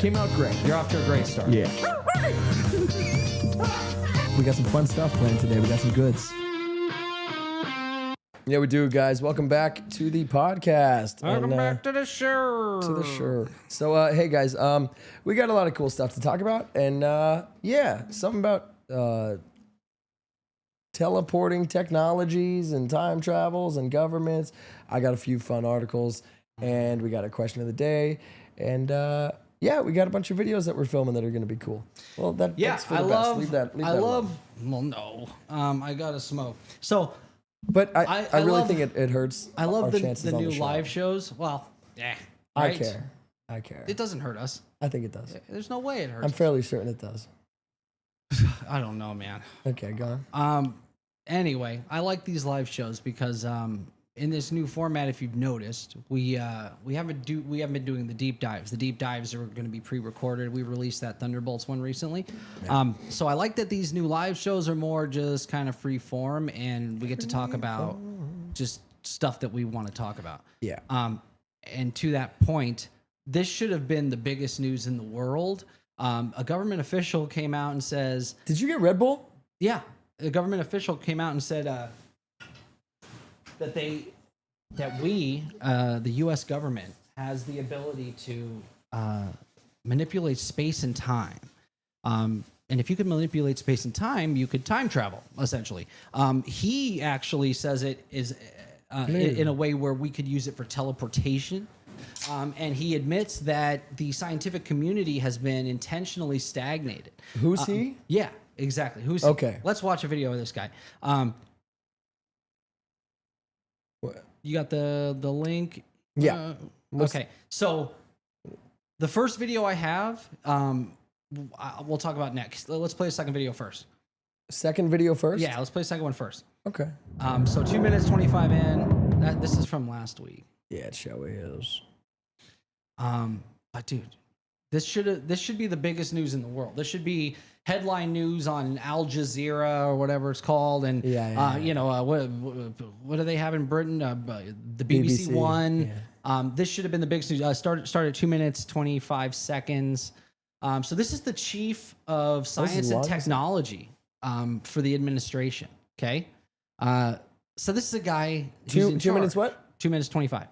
Came out great. You're off to a great start. Yeah. We got some fun stuff planned today. We got some goods. Yeah, we do, guys. Welcome back to the podcast. Welcome back to the show. So, hey, guys, we got a lot of cool stuff to talk about. And, yeah, something about teleporting technologies and time travels and governments. I got a few fun articles, and we got a question of the day. And, yeah, we got a bunch of videos that we're filming that are going to be cool. Well, that's for the best. Leave that alone. Well, no. I got to smoke. So... But I really think it hurts. I love our the new live shows. Well, yeah. Right? I care. It doesn't hurt us. I think it does. There's no way it hurts. I'm fairly certain it does. I don't know, man. Okay, go on. Anyway, I like these live shows because in this new format, if you've noticed, we haven't been doing the deep dives. The deep dives are going to be pre-recorded. We released that Thunderbolts one recently. Yeah. So I like that these new live shows are more just kind of free form, and we get to talk about just stuff that we want to talk about. Yeah. And to that point, this should have been the biggest news in the world. A government official came out and says, "Did you get Red Bull?" Yeah. A government official came out and said that we, the U.S. government, has the ability to manipulate space and time. And if you could manipulate space and time, you could time travel, essentially. He actually says it is in a way where we could use it for teleportation. And he admits that the scientific community has been intentionally stagnated. Who's he? Yeah, exactly. Who's okay? He? Let's watch a video of this guy. What? You got the link? Yeah. Okay. So the first video I have, we'll talk about next. Let's play the second video first. Second video first? Yeah, let's play the second one first. Okay. So 2 minutes 25 in. This is from last week. Yeah, it sure is. But dude, this should be the biggest news in the world. This should be headline news on Al Jazeera or whatever it's called, and you know what do they have in Britain? The BBC One. Yeah. This should have been the biggest news. Started at 2 minutes 25 seconds. So this is the chief of science and technology for the administration. Okay, so this is a guy. 2 minutes what? 2 minutes 25.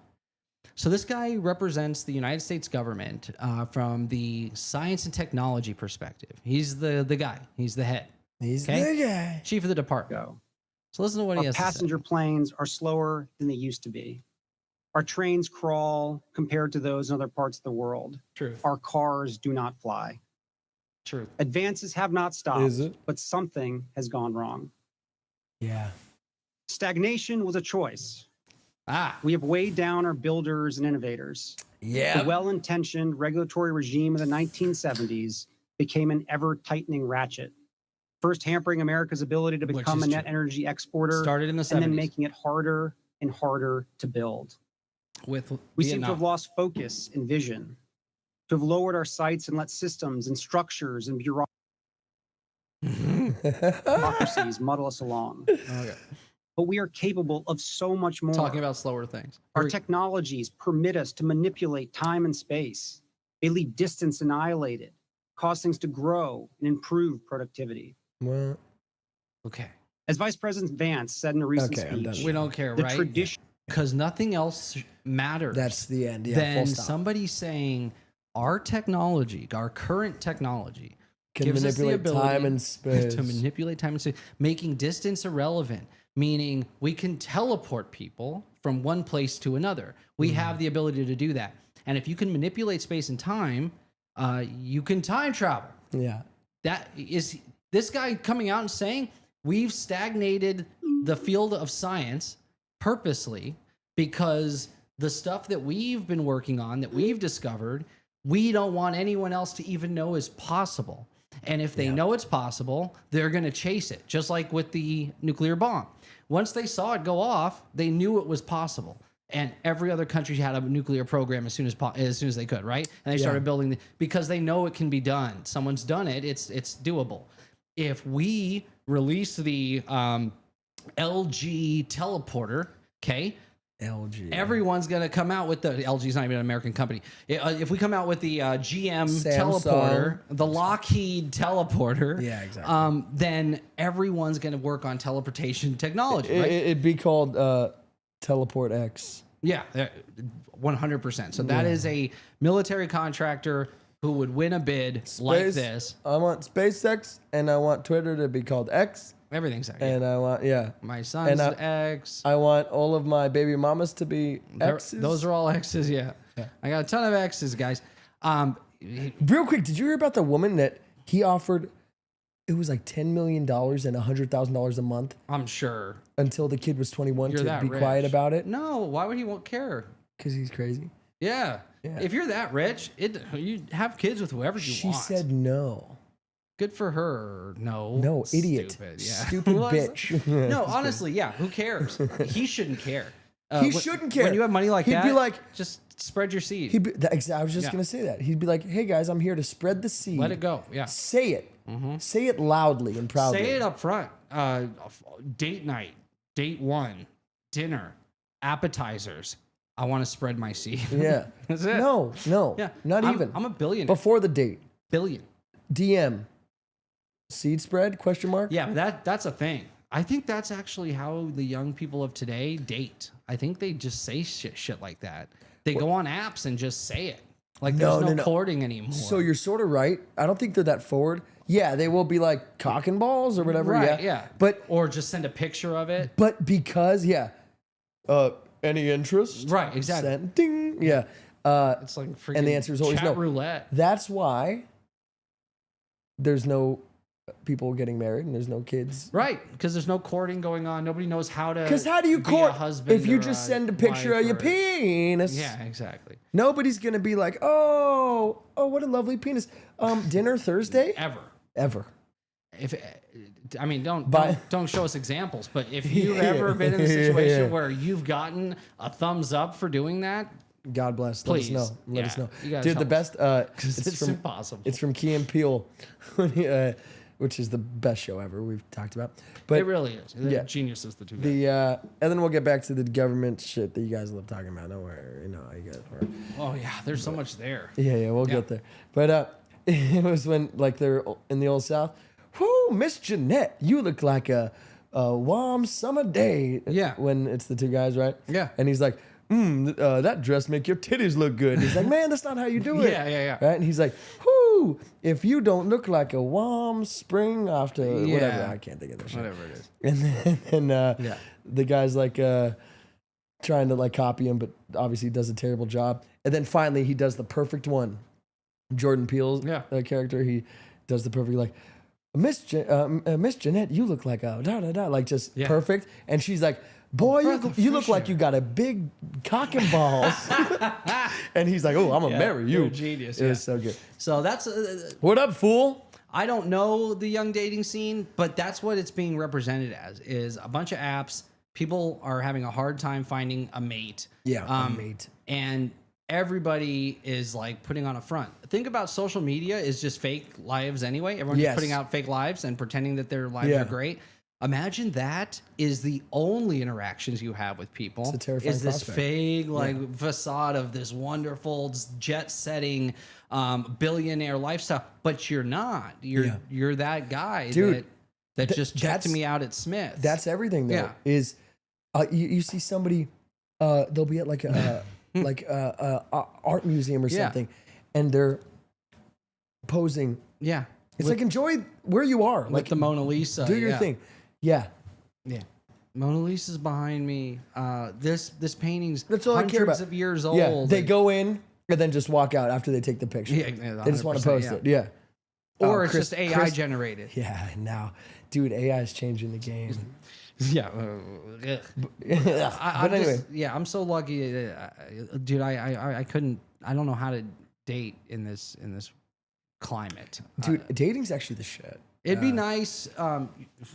So this guy represents the United States government from the science and technology perspective. He's the guy. He's the head. He's the guy. Chief of the department. So listen to what he has to say. Passenger planes are slower than they used to be. Our trains crawl compared to those in other parts of the world. True. Our cars do not fly. True. Advances have not stopped, but something has gone wrong. Yeah. Stagnation was a choice. We have weighed down our builders and innovators. Yeah. The well-intentioned regulatory regime of the 1970s became an ever-tightening ratchet, first hampering America's ability to become a net energy exporter, started in the 70s, and then making it harder and harder to build. We seem to have lost focus and vision, to have lowered our sights and let systems and structures and bureaucracies muddle us along. Okay. But we are capable of so much more. Talking about slower things. Our technologies permit us to manipulate time and space. They leave distance annihilated, cause things to grow and improve productivity. Well, okay. As Vice President Vance said in a recent speech, we don't care, the right? Tradition, because nothing else matters. That's the end. Yeah. Then somebody saying our technology, our current technology, can manipulate time and space. To manipulate time and space, making distance irrelevant. Meaning we can teleport people from one place to another. We have the ability to do that. And if you can manipulate space and time, you can time travel. Yeah. That is this guy coming out and saying we've stagnated the field of science purposely because the stuff that we've been working on, that we've discovered, we don't want anyone else to even know is possible. And if they know it's possible, they're going to chase it, just like with the nuclear bomb. Once they saw it go off, they knew it was possible. And every other country had a nuclear program as soon as they could, right? And they started building because they know it can be done. Someone's done it. It's doable. If we release the LG teleporter, okay, LG. Everyone's going to come out with the LG's not even an American company. If we come out with the GM Samsung. teleporter, the Lockheed teleporter, Yeah, exactly. then everyone's going to work on teleportation technology, right? It'd be called Teleport X. Yeah, 100%. So that is a military contractor who would win a bid like this. I want SpaceX, and I want Twitter to be called X. Everything's X. And I want, my son's X. I want all of my baby mamas to be X's. Those are all X's, yeah. I got a ton of X's, guys. Real quick, did you hear about the woman that he offered? It was like $10 million and $100,000 a month. I'm sure. Until the kid was 21 You're to be rich. quiet about it. No, why would he won't care? Because he's crazy. Yeah. Yeah. If you're that rich, you have kids with whoever you want. She said no. Good for her. No. No, idiot. Stupid, yeah. Stupid bitch. No, honestly, yeah. Who cares? He shouldn't care. He shouldn't care. When you have money like that, he'd be like, just spread your seed. I was just going to say that. He'd be like, hey guys, I'm here to spread the seed. Let it go. Yeah. Say it. Say it loudly and proudly. Say it up front. Date night, date one, dinner, appetizers. I want to spread my seed. Yeah. That's it. No. Yeah. Not even. I'm a billionaire. Before the date. Billion. DM. Seed spread? Question mark? Yeah, that's a thing. I think that's actually how the young people of today date. I think they just say shit like that. They go on apps and just say it. Like there's no courting anymore. So you're sort of right. I don't think they're that forward. Yeah, they will be like cock and balls or whatever. Right, yeah. But or just send a picture of it. But because any interest? Right, exactly. Send, ding. Yeah. It's like freaking and the answer is always chat no. roulette. That's why there's no people getting married and there's no kids. Right, because there's no courting going on. Nobody knows how to. Because how do you court if you just send a picture of your penis? Yeah, exactly. Nobody's gonna be like, oh, what a lovely penis. Dinner Thursday? Ever. If I mean, don't show us examples, but if you've ever been in a situation where you've gotten a thumbs up for doing that, God bless. Please. Let us know. Dude, the best. it's impossible. It's from Key and Peele, which is the best show ever we've talked about. But it really is. They're geniuses, the two guys. And then we'll get back to the government shit that you guys love talking about. Don't worry, you guys. Oh yeah, there's so much there. Yeah, we'll get there. But it was when like they're in the old South. Whoo, Miss Jeanette, you look like a warm summer day. Yeah. When it's the two guys, right? Yeah. And he's like, that dress make your titties look good. And he's like, man, that's not how you do it. Yeah. Right? And he's like, whoo, if you don't look like a warm spring after whatever. I can't think of that shit. Whatever it is. And then the guy's like trying to like copy him, but obviously does a terrible job. And then finally he does the perfect one. Jordan Peele's character, he does the perfect like, Miss Jeanette, you look like a da-da-da, like just perfect. And she's like, boy, you look like you got a big cock and balls. And he's like, oh, I'm going to marry you. You're a genius. It was so good. So that's... what up, fool? I don't know the young dating scene, but that's what it's being represented as, is a bunch of apps. People are having a hard time finding a mate. Yeah, a mate. And everybody is like putting on a front. Think about social media is just fake lives anyway. Everyone's just putting out fake lives and pretending that their lives are great. Imagine that is the only interactions you have with people. It's a terrifying is this prospect. fake facade of this wonderful jet-setting billionaire lifestyle, but you're not. You're that guy that just checked me out at Smith. That's everything though. Yeah. Is you see somebody they'll be at like a like a art museum or something, and they're posing. Yeah, it's like enjoy where you are, like like the Mona Lisa. Do your thing. Yeah. Mona Lisa's behind me. This painting's That's all I care about. Hundreds of years old. Yeah, they go in and then just walk out after they take the picture. Yeah, they just want to post it. Yeah. Or it's just AI generated. Yeah, now, dude, AI is changing the game. Yeah. But anyway. I'm so lucky. Dude, I couldn't, I don't know how to date in this climate. Dude, dating's actually the shit. It'd be nice.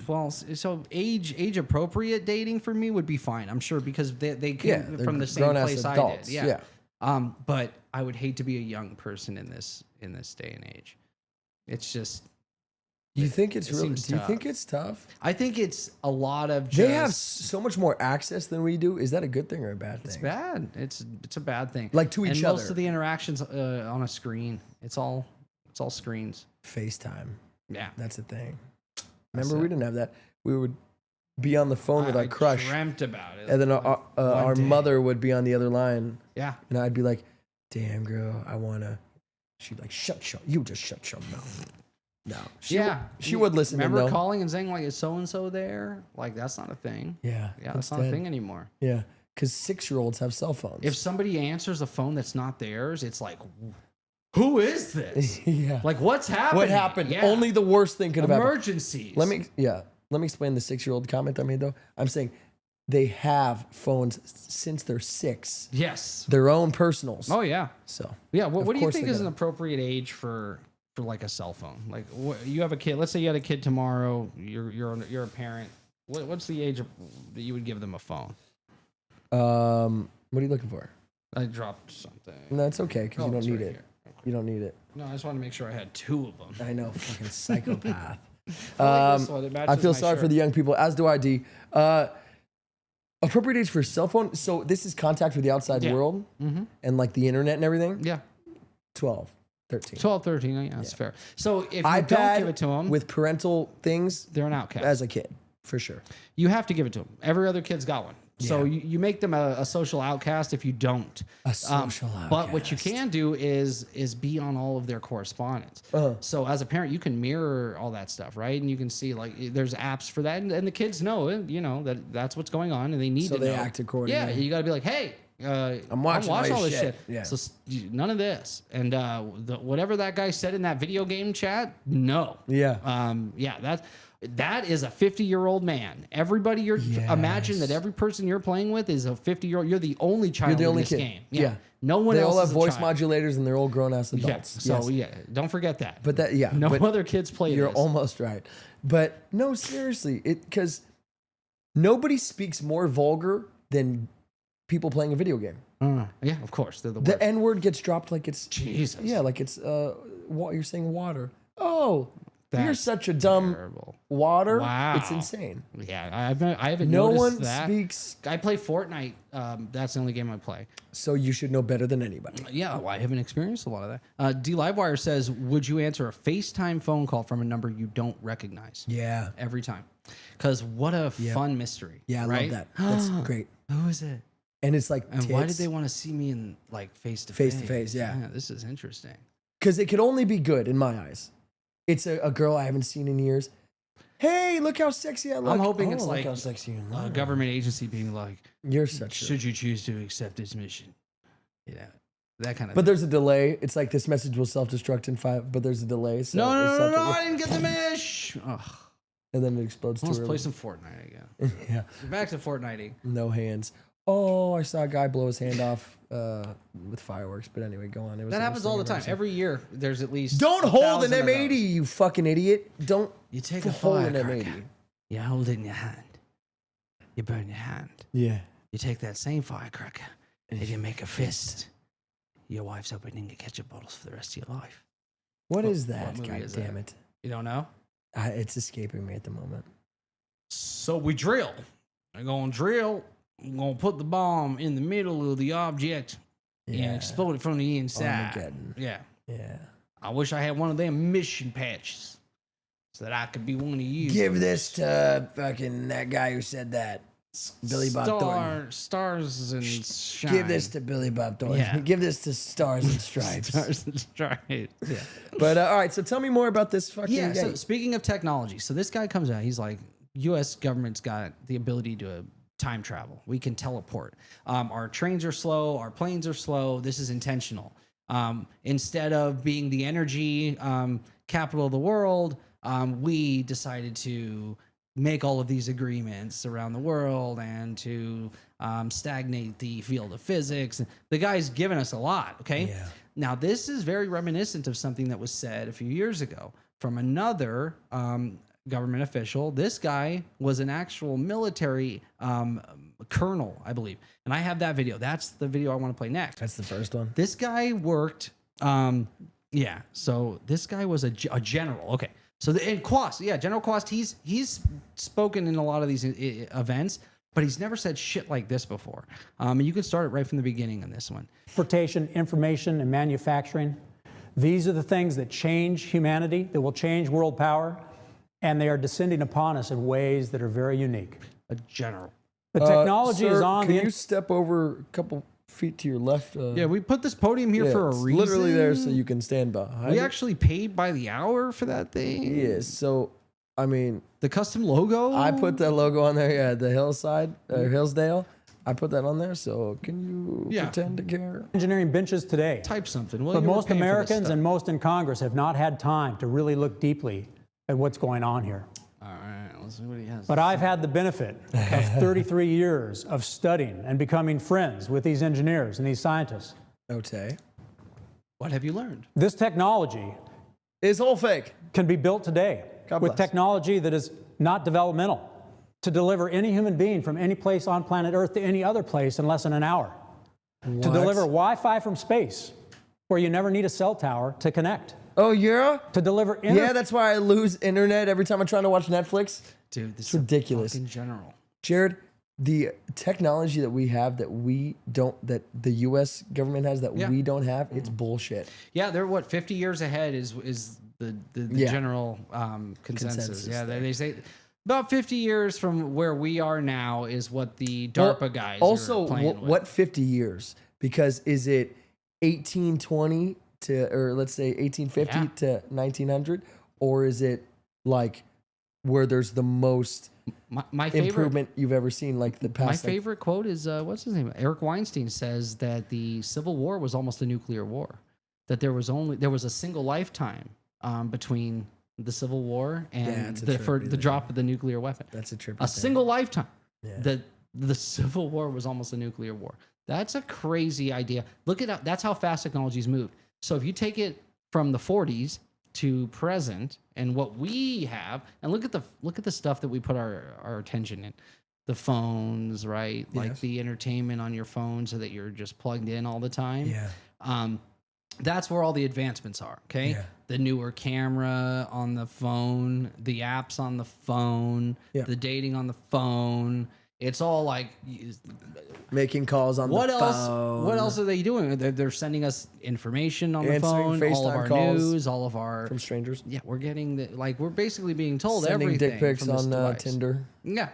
Well, so age appropriate dating for me would be fine. I'm sure because they came from the same place adults. I did. Yeah. But I would hate to be a young person in this day and age. It's just You think it's really? seems Do you tough. think it's tough? I think it's a lot of just, They have so much more access than we do. Is that a good thing or a bad thing? it's bad. It's a bad thing. Like to each and other. most of the interactions on a screen. It's all screens. FaceTime. Yeah. That's the thing. Remember, we didn't have that. We would be on the phone with our crush, dreamt about it. and then our day. mother would be on the other line, Yeah. and I'd be like, "Damn, girl, I wanna." She'd like, you just shut your mouth." No. She would listen. Remember calling and saying like, "Is so and so there?" Like that's not a thing. Yeah. Yeah, that's not a thing anymore. Yeah, because 6-year-olds have cell phones. If somebody answers a phone that's not theirs, it's like, who is this? Yeah. Like, what's happening? What happened? Yeah. Only the worst thing could have happened. Emergencies. Let me explain the 6-year-old comment I made though. I'm saying they have phones since they're 6. Yes. Their own personals. Oh yeah. So Yeah. What do you course think they is an gotta- appropriate age for like a cell phone? Like, you have a kid. Let's say you had a kid tomorrow. You're a parent. What's the age that you would give them a phone? what are you looking for? I dropped something. No, it's okay because you don't it's need right it. here. You don't need it. No, I just wanted to make sure I had 2 of them. I know, fucking psychopath. I like this one. It I matches feel my sorry for shirt. the young people, as do I, D. Appropriate age for a cell phone. So this is contact with the outside Yeah. world Mm-hmm. and like the internet and everything. Yeah. 12, 13. 12, 13. Yeah, that's fair. So if you iPad don't give it to them, with parental things they're an outcast. as a kid, for sure. You have to give it to them. Every other kid's got one. So you make them a social outcast if you don't. A social But what you can do is be on all of their correspondence. Uh-huh. So as a parent, you can mirror all that stuff, right? And you can see like there's apps for that, and the kids know it. You know that's what's going on, and they need So to they know. act accordingly. Yeah, you got to be like, hey. I'm watching all all your this shit. shit. Yeah. So none of this, and whatever that guy said in that video game chat, no. Yeah. That is a 50-year-old man. Everybody imagine that Yes. every person you're playing with is a 50-year-old. You're the only child the only in this kid. game. Yeah. No one They else all have is a voice child. modulators and they're all grown ass Yeah. adults. So Yes. don't forget that. But that, yeah. no but other kids play You're this. almost right. But no, seriously, because nobody speaks more vulgar than people playing a video game. Yeah, of course. They're the The worst. N word gets dropped like it's Jesus. Yeah, like it's you're saying water. Oh, you're That's such a dumb terrible. water. Wow. It's insane. Yeah, I haven't No noticed one that. speaks, I play Fortnite. That's the only game I play. so you should know better than anybody. Yeah, well, I haven't experienced a lot of that. D Livewire says, would you answer a FaceTime phone call from a number you don't recognize? Yeah. Every time. Because what a fun mystery. Yeah, I right? love that. That's great. Who is it? And it's like And why did they want to see me in like face to Face-to-face, yeah. This is interesting. Because it could only be good in my eyes. It's a girl I haven't seen in years. Hey, look how sexy I look. I'm hoping it's look like how sexy you a look. government agency being like, You're such a... should you choose to accept this mission? Yeah, that kind of But thing. there's a delay. It's like this message will self-destruct in 5, but there's a delay. So No, I didn't get the mesh. Ugh. And then it explodes too Let's early. play some Fortnite again. Yeah. Back to Fortniting. No hands. Oh, I saw a guy blow his hand off with fireworks. But anyway, go on. It was That the happens worst all the thing I've time. ever seen. Every year, there's at least. Don't hold an 1,000 of M80, those. you fucking idiot. Don't You take a hold an firecracker. M80. You hold it in your hand. You burn your hand. Yeah. You take that same firecracker and you make a fist. Your wife's opening the ketchup bottles for the rest of your life. What is what that? movie God is damn that? it. You don't know? It's escaping me at the moment. So we drill. We're going to drill. We're going to put the bomb in the middle of the object and explode it from the inside. Armageddon. Yeah. Yeah. I wish I had one of them mission patches so that I could be one of you. Give this to fucking that guy who said that. Billy Bob Thornton. Stars and shine. Give this to Billy Bob Thornton. Yeah. Give this to Stars and Stripes. Stars and stripes. Yeah. But all right, so tell me more about this fucking Yeah. So game. speaking of technology, so this guy comes out. He's like, U.S. government's got the ability to time travel. We can teleport. Our trains are slow. Our planes are slow. This is intentional. Instead of being the energy capital of the world, we decided to make all of these agreements around the world and to stagnate the field of physics. The guy's given us a lot. Okay. Yeah. Now, this is very reminiscent of something that was said a few years ago from another government official. This guy was an actual military colonel, I believe. And I have that video. That's the video I want to play next. That's the first one. This guy worked, so this guy was a general. Okay. So and Quast, yeah, General Quast, he's spoken in a lot of these events, but he's never said shit like this before. And you can start it right from the beginning on this one. Transportation, information, and manufacturing. These are the things that change humanity, that will change world power, and they are descending upon us in ways that are very unique. A general. The technology sir, is on can the... you step over a couple feet to your left? Yeah, we put this podium here for a it's reason. literally there so you can stand behind We it. actually paid by the hour for that thing. Yes, so, I mean... The custom logo? I put that logo on there, yeah, the Hillside, Hillsdale. I put that on there, so can you pretend to care? engineering benches today. Type something. Well, But you were most paying for this Americans stuff. and most in Congress have not had time to really look deeply at what's going on here. All right, let's see what he has. But I've had the benefit of 33 years of studying and becoming friends with these engineers and these scientists. Okay. What have you learned? This technology It's all fake. can be built today God with bless. technology that is not developmental to deliver any human being from any place on planet Earth to any other place in less than an hour. To deliver Wi-Fi from space, where you never need a cell tower to connect. Oh, yeah? To deliver Yeah, that's why I lose internet every time I'm trying to watch Netflix. Dude, this It's ridiculous. in general. Jared, the technology that we have that we don't, that the U.S. government has that we don't have, it's bullshit. Yeah, they're what 50 years ahead is the general consensus. Yeah, they say about 50 years from where we are now is what the DARPA guys also, are playing with. what 50 years? Because is it 1820 to, or let's say 1850 to 1900, or is it like where there's the most my favorite improvement you've ever seen, like the past? My favorite quote is what's his name? Eric Weinstein says that the Civil War was almost a nuclear war. That there was a single lifetime between the Civil War and the drop of the nuclear weapon. That's a trip. A single lifetime. That the Civil War was almost a nuclear war. That's a crazy idea. Look at that's how fast technology's moved. So if you take it from the 40s to present and what we have, and look at the stuff that we put our attention in. The phones, right? Yes. Like the entertainment on your phone so that you're just plugged in all the time. Yeah. That's where all the advancements are, okay? Yeah. The newer camera on the phone, the apps on the phone, the dating on the phone. It's all like Making calls on the phone. What else are they doing? They're sending us information on the phone, FaceTime all of our calls news, all of our from strangers. Yeah, we're getting we're basically being told Sending everything. dick pics from this on device. Tinder. Yeah,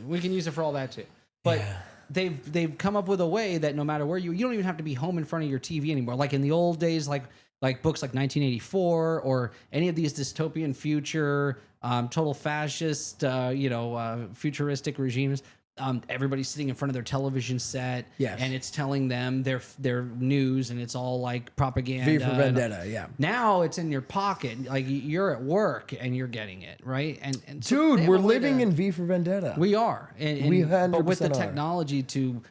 we can use it for all that too. But they've come up with a way that no matter where you don't even have to be home in front of your TV anymore. Like in the old days, like books like 1984 or any of these dystopian future, total fascist, futuristic regimes. Everybody's sitting in front of their television set, and it's telling them their news, and it's all like propaganda. V for Vendetta, yeah. Now it's in your pocket, like you're at work and you're getting it, right? And Dude, so they have we're a way living in V for Vendetta. We are, and We but with the 100% are. technology to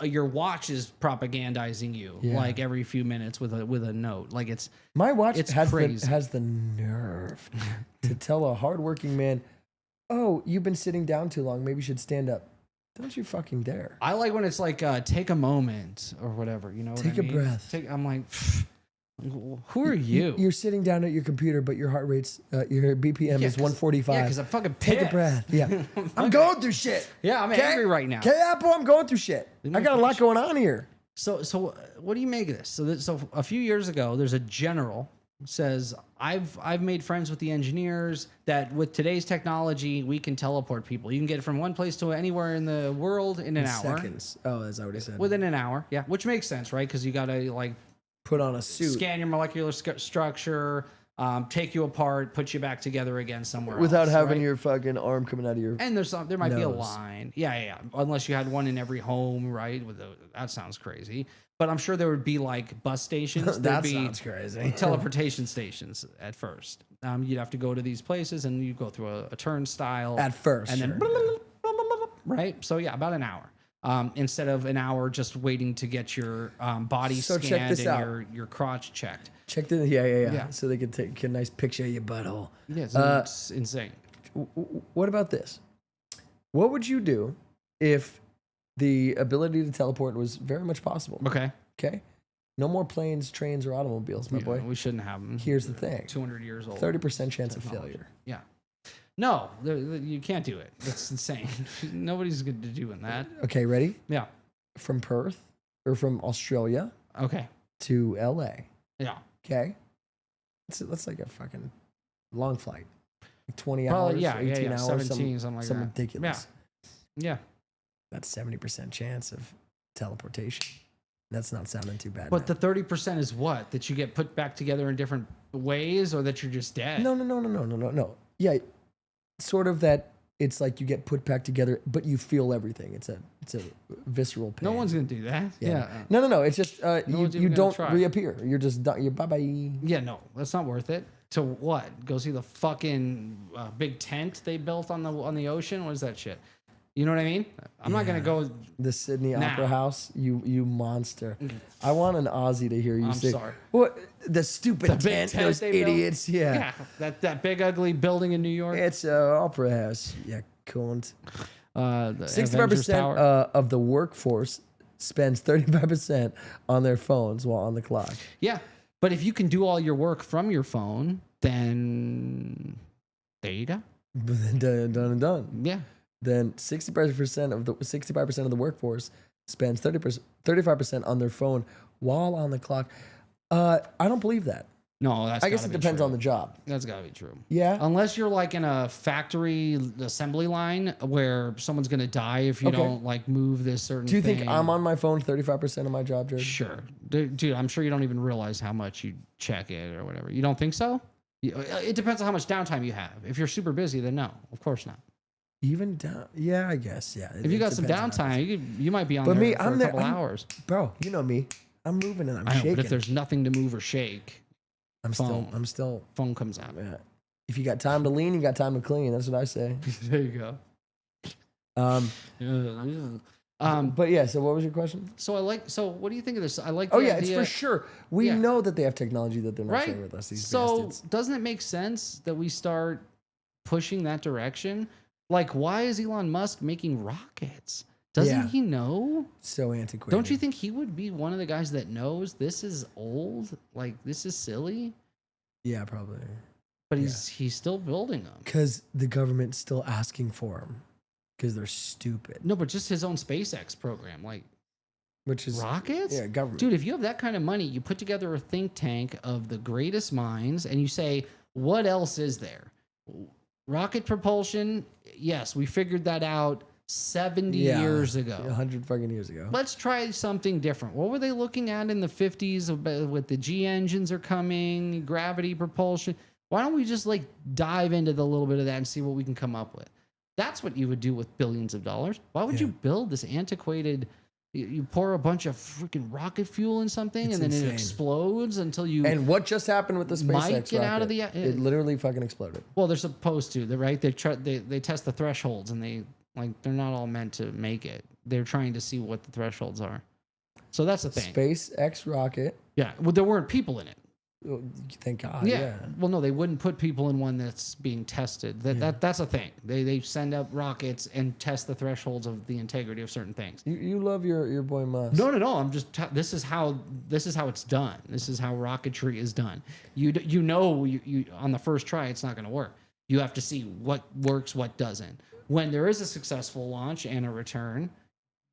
your watch is propagandizing you like every few minutes with a note, like it's My watch has crazy. has the nerve to tell a hardworking man, "Oh, you've been sitting down too long. Maybe you should stand up." Don't you fucking dare. I like when it's like take a moment or whatever, you know. Take a breath. I'm like, who are you? You're sitting down at your computer, but your heart rate's your BPM is 145. Yeah, because I'm fucking pissed. Take a breath. Yeah, I'm going through shit. Yeah, I'm angry right now. Okay, Apple, I'm going through shit. I got a lot going on here. So what do you make of this? So a few years ago, there's a general says I've made friends with the engineers that with today's technology we can teleport people. You can get from one place to anywhere in the world in an hour. Seconds. Oh, that's what he said. Within an hour, yeah, which makes sense, right? Because you got to like put on a suit, scan your molecular structure, take you apart, put you back together again somewhere without else, having right? your fucking arm coming out of your. And there might be a nose. line, yeah, unless you had one in every home, right? That sounds crazy. But I'm sure there would be like bus stations. That There'd be sounds crazy. teleportation stations at first. You'd have to go to these places and you go through a turnstile. At first, and then, right? So yeah, about an hour. Instead of an hour just waiting to get your body So check scanned this and out. your crotch checked. Check the yeah. Yeah. So they could take a nice picture of your butthole. Yes, it's insane. What about this? What would you do if the ability to teleport was very much possible? Okay. Okay. No more planes, trains, or automobiles, my boy. We shouldn't have them. Here's the thing. 200 years old. 30% chance of failure. Yeah. No, you can't do it. That's insane. Nobody's good to doing that. Okay, ready? Yeah. From Perth or from Australia Okay. to LA. Yeah. Okay. That's like a fucking long flight. Like 20 Probably, hours, 18 hours, 17, something like some that. ridiculous. Yeah. That's 70% chance of teleportation. That's not sounding too bad. But now. the 30% is what? That you get put back together in different ways, or that you're just dead? No. Yeah, sort of that. It's like you get put back together, but you feel everything. It's a visceral pain. No one's gonna do that. Yeah. No. It's just one's you even don't gonna try. reappear. You're just done. You're bye bye. Yeah. No, that's not worth it. To what? Go see the fucking big tent they built on the ocean? What is that shit? You know what I mean? I'm not gonna go. The Sydney Now. Opera House. You monster. I want an Aussie to hear you I'm say. sorry. What the stupid The big tent? tent Those they built? idiots. Yeah. That big ugly building in New York. It's an opera house. Yeah, cunt. The 65% of the workforce spends 35% on their phones while on the clock. Yeah, but if you can do all your work from your phone, then there you go. Done. Yeah. Then 65% of the workforce spends 35% on their phone while on the clock. I don't believe that. No, that's. I guess it depends on the job. That's gotta be true. Yeah. Unless you're like in a factory assembly line where someone's gonna die if you don't like move this certain. Do you thing. think I'm on my phone 35% of my job, Jared? Sure, dude. I'm sure you don't even realize how much you check it or whatever. You don't think so? It depends on how much downtime you have. If you're super busy, then no, of course not. Even down? Yeah, I guess. Yeah. If you got some downtime, you might be on there for a couple hours. Bro, you know me. I'm moving and I'm I know, shaking. but if there's nothing to move or shake, I'm still. phone comes out. Yeah. If you got time to lean, you got time to clean. That's what I say. There you go. But yeah. So what was your question? So what do you think of this? I like. Oh the yeah, idea, it's for sure. We know that they have technology that they're not right? sharing with us. These So bastards. doesn't it make sense that we start pushing that direction? Like, why is Elon Musk making rockets? Doesn't he know? So antiquated. Don't you think he would be one of the guys that knows this is old? Like, this is silly? Yeah, probably. But he's still building them. Because the government's still asking for them. Because they're stupid. No, but just his own SpaceX program. Like, which is rockets? Yeah, government. Dude, if you have that kind of money, you put together a think tank of the greatest minds and you say, what else is there? Rocket propulsion, yes, we figured that out 70 years ago. 100 fucking years ago. Let's try something different. What were they looking at in the 50s with the G engines are coming, gravity propulsion? Why don't we just like dive into the little bit of that and see what we can come up with? That's what you would do with billions of dollars. Why would you build this antiquated? You pour a bunch of freaking rocket fuel in something, and then it explodes until you. And what just happened with the SpaceX might get out of rocket? the. It literally fucking exploded. Well, they're supposed to. They're right. They test the thresholds, and they're not all meant to make it. They're trying to see what the thresholds are. So that's the thing. SpaceX rocket. Yeah. Well, there weren't people in it. Oh, thank God. Yeah. Yeah. Well, no, they wouldn't put people in one that's being tested. That's a thing. They send up rockets and test the thresholds of the integrity of certain things. You love your boy Musk. No. I'm just. This is how it's done. This is how rocketry is done. You on the first try, it's not going to work. You have to see what works, what doesn't. When there is a successful launch and a return.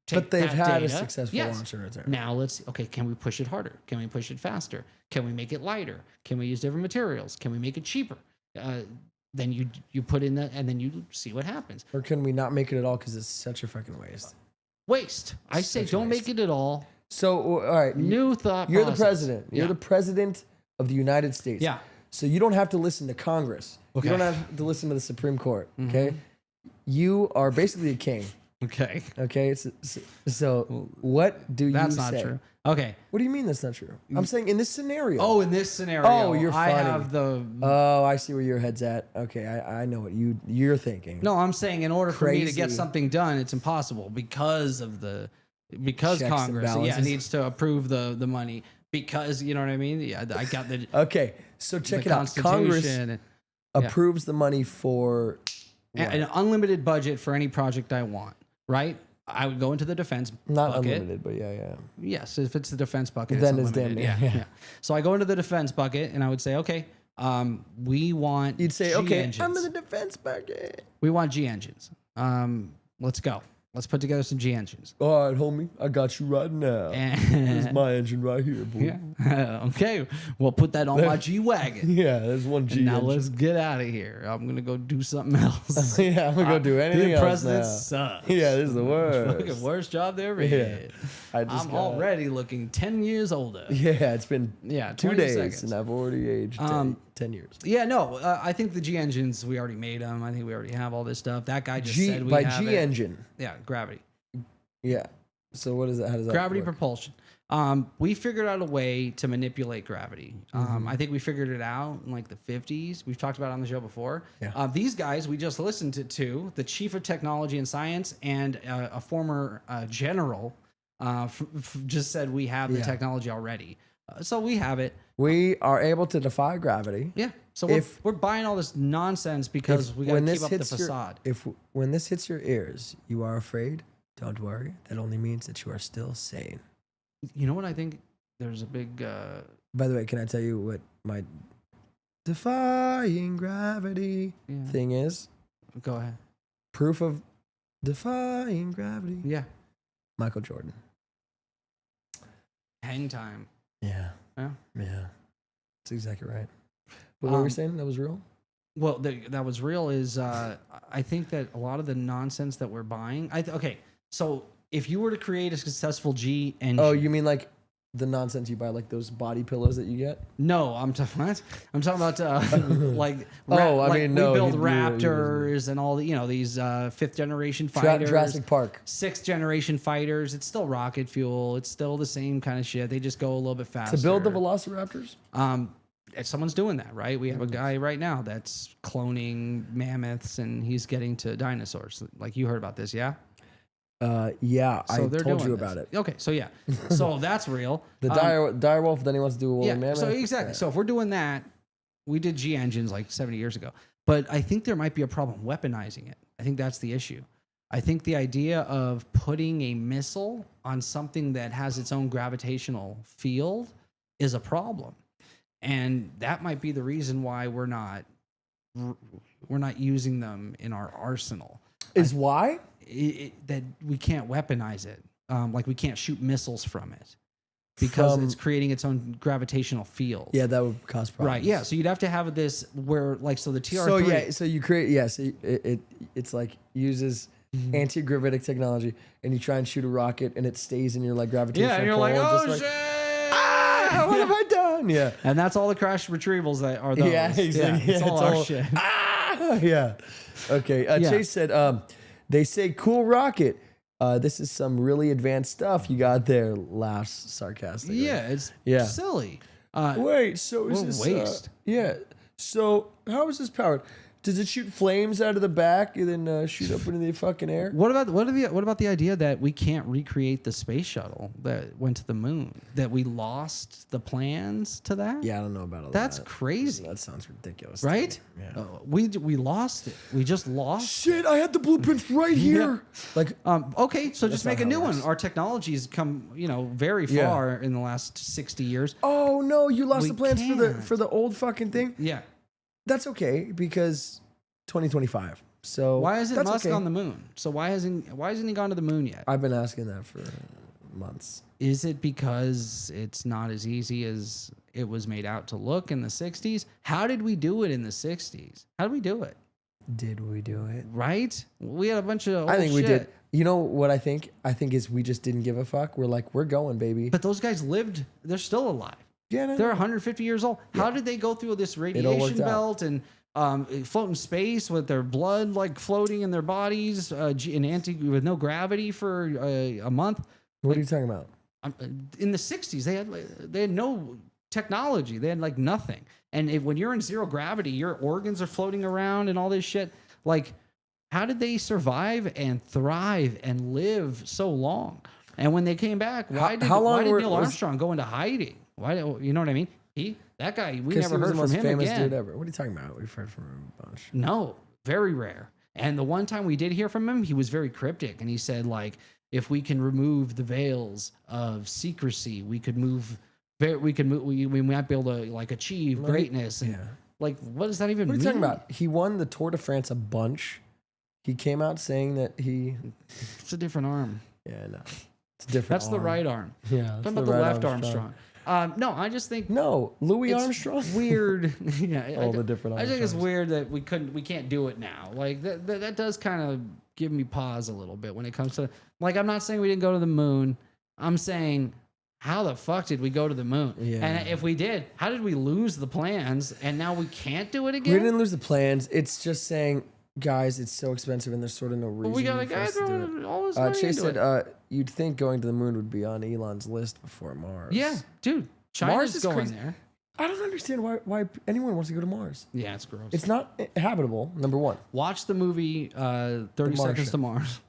But they've had a data. successful launch and return. Now can we push it harder? Can we push it faster? Can we make it lighter? Can we use different materials? Can we make it cheaper? Then you put in that, and then you see what happens. Or can we not make it at all because it's such a fucking waste? Waste. I say don't make it at all. So, all right. New thought You're process. the president. You're the president of the United States. Yeah. So you don't have to listen to Congress. Okay. You don't have to listen to the Supreme Court. Okay. You are basically a king. Okay. Okay. So what do you say? That's not true. Okay. What do you mean that's not true? I'm saying in this scenario. Oh, in this scenario. Oh, you're funny. I have the. Oh, I see where your head's at. Okay, I know what you're thinking. No, I'm saying in order for me to Crazy. get something done, it's impossible because Checks and Congress balances. needs to approve the money because you know what I mean. Yeah, I got the. Okay, so check the it out. Congress Constitution. approves the money for An unlimited budget for any project I want, right? I would go into the defense Not bucket. unlimited, but yeah. Yes, if it's the defense bucket, Then it's it's damn unlimited. near, Yeah. So I go into the defense bucket and I would say, okay, we want You'd say, G okay, engines. I'm in the defense bucket. We want G engines. Let's go. Let's put together some G engines. All right, homie, I got you right now. Here's my engine right here, boy. Yeah. Okay, we'll put that on my G wagon. Yeah, there's one G And now engine. let's get out of here. I'm gonna go do something else. Yeah, I'm gonna go do anything Being else president now. sucks. Yeah, this is the Fucking worst. worst job they ever Yeah. had. I'm already looking 10 years older. Yeah, it's been 2 20 days, seconds. and I've already aged 10 years. Yeah, no, I think the G engines, we already made them. I think we already have all this stuff. That guy just said we by have G it. engine. Yeah, gravity. Yeah. So what is that? How does that Gravity work? propulsion. We figured out a way to manipulate gravity. I think we figured it out in like the 50s. We've talked about it on the show before. Yeah. These guys we just listened to, the chief of technology and science and a former general just said we have the technology already. So we have it. We are able to defy gravity. Yeah. So If- we're buying all this nonsense because we got to keep up the facade. When this hits your ears, you are afraid. Don't worry. That only means that you are still sane. You know what I think? There's a big... By the way, can I tell you what my defying gravity thing is? Go ahead. Proof of defying gravity. Yeah. Michael Jordan. Hang time. Yeah. Yeah. Yeah. That's exactly right. But what were we saying? That was real? Well, that was real is I think that a lot of the nonsense that we're buying... okay, so if you were to create a successful G engine... Oh, you mean like the nonsense you buy, like those body pillows that you get? No, I'm talking about like we build Raptors and all the these fifth generation fighters, Jurassic Park, sixth generation fighters. It's still rocket fuel. It's still the same kind of shit. They just go a little bit faster. To build the Velociraptors? Someone's doing that, right? We have a guy right now that's cloning mammoths and he's getting to dinosaurs. Like you heard about this, yeah? Yeah, So I they're told doing you this. about it. Okay, so yeah. So that's real. The dire wolf, then he wants to do a woolly mammoth. So exactly. Yeah. So if we're doing that, we did G engines like 70 years ago. But I think there might be a problem weaponizing it. I think that's the issue. I think the idea of putting a missile on something that has its own gravitational field is a problem. And that might be the reason why we're not using them in our arsenal. Why? That we can't weaponize it. Like we can't shoot missiles from it because it's creating its own gravitational field. Yeah, that would cause problems. Right. Yeah. So you'd have to have this where like the TR3. So you create so it's like uses anti-gravitic technology, and you try and shoot a rocket, and it stays in your like gravitational. Yeah, and you're pull, like, oh just shit! What have I done? Yeah. And that's all the crash retrievals that are those. Yeah, exactly. It's all our shit. Yeah. Okay. Chase said, they say cool rocket. This is some really advanced stuff you got there. Laughs sarcastically. Yeah, it's silly. Wait, so is this waste? Yeah. So how is this powered? Does it shoot flames out of the back and then shoot up into the fucking air? What about the idea that we can't recreate the space shuttle that went to the moon? That we lost the plans to that? Yeah, I don't know about all that. That's crazy. That sounds ridiculous. Right? Yeah. We lost it. We just lost. Shit, I had the blueprints right here. Like, okay, so just make a not new how it one. works. Our technology's come, very far in the last 60 years. oh no, you lost We the plans can't. for the old fucking thing. Yeah. That's okay because 2025. So Why isn't that's Musk okay. on the moon? So why hasn't he gone to the moon yet? I've been asking that for months. Is it because it's not as easy as it was made out to look in the 60s? How did we do it in the 60s? How did we do it? Did we do it? Right? We had a bunch of old I think we shit. did. You know what I think? I think is we just didn't give a fuck. We're like, we're going, baby. But those guys lived. They're still alive. Yeah, no, They're 150 years old. How did they go through this all radiation worked out. belt and float in space with their blood like floating in their bodies with no gravity for a month? What are you talking about? In the 60s, they had no technology. They had like nothing. And when you're in zero gravity, your organs are floating around and all this shit. Like, how did they survive and thrive and live so long? And when they came back, why did Neil Armstrong go into hiding? Why? You know what I mean? That guy, we never heard from him famous again. dude ever. What are you talking about? We've heard from him a bunch. No, very rare. And the one time we did hear from him, he was very cryptic, and he said like, if we can remove the veils of secrecy, we might be able to like achieve greatness. And like, what does that even mean? What are you talking about? He won the Tour de France a bunch. He came out saying that it's a different arm. Yeah, no. It's different. That's the right arm. Yeah. Talking about the left Armstrong. No, I just think Louis it's Armstrong. Weird. Yeah, all the different. I think it's weird that we can't do it now. Like that does kind of give me pause a little bit when it comes to, like, I'm not saying we didn't go to the moon. I'm saying, how the fuck did we go to the moon? Yeah. And if we did, how did we lose the plans and now we can't do it again? We didn't lose the plans. It's just saying, guys, it's so expensive and there's sort of no reason. But we got a guy throwing all this money Chase into said, you'd think going to the moon would be on Elon's list before Mars. Yeah, dude. Mars is going there. I don't understand why anyone wants to go to Mars. Yeah, it's gross. It's not habitable, number one. Watch the movie 30 Seconds to Mars.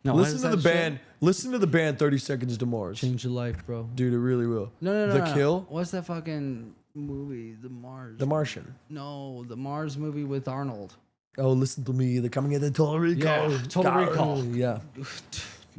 No, listen to the band. Listen to the band 30 Seconds to Mars. Change your life, bro. Dude, it really will. No. The Kill? What's that fucking movie? The Mars. The Martian. No, the Mars movie with Arnold. Oh, listen to me. They're coming at the Total Recall. Yeah, Total Recall. Yeah.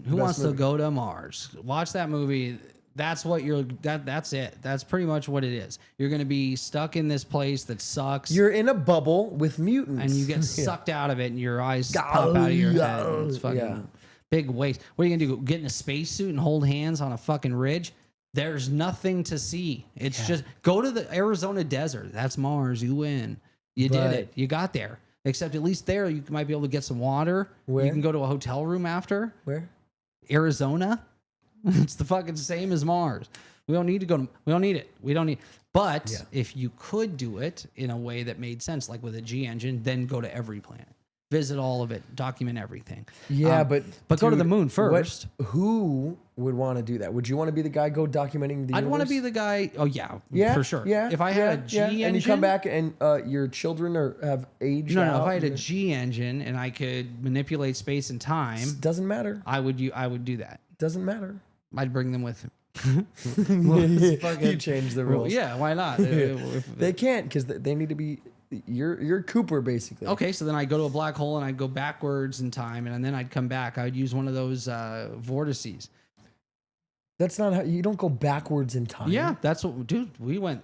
Who wants to go to Mars? Watch that movie. That's what that's it. That's pretty much what it is. You're going to be stuck in this place that sucks. You're in a bubble with mutants. And you get sucked out of it and your eyes pop out of your head. And it's fucking big waste. What are you going to do? Get in a spacesuit and hold hands on a fucking ridge? There's nothing to see. It's just go to the Arizona desert. That's Mars. You win. You did it. You got there. Except at least there you might be able to get some water. Where? You can go to a hotel room after. Where? Arizona. It's the fucking same as Mars. We don't need to go to, we don't need it. We don't need, but if you could do it in a way that made sense, like with a G engine, then go to every planet, visit all of it, document everything. Yeah, but go to the moon first. Who would want to do that? Would you want to be the guy go documenting the I'd want to be the guy. Oh yeah, for sure. Yeah. If I had a G engine, and you come back and your children have aged out. No. If I had a G engine and I could manipulate space and time, doesn't matter. I would do that. Doesn't matter. I'd bring them with him. You change the rules. Well, yeah, why not? They can't because they need to be. You're Cooper basically. Okay, so then I go to a black hole and I'd go backwards in time, and then I'd come back. I would use one of those vortices. That's not how you don't go backwards in time. Yeah, that's what, dude. We went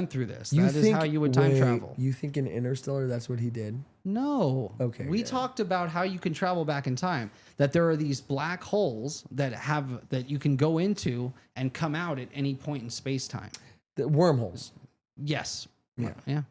through this. That is how you would time travel. You think in Interstellar that's what he did? No. Okay. We talked about how you can travel back in time. That there are these black holes that you can go into and come out at any point in space time. The wormholes. Yes. Yeah.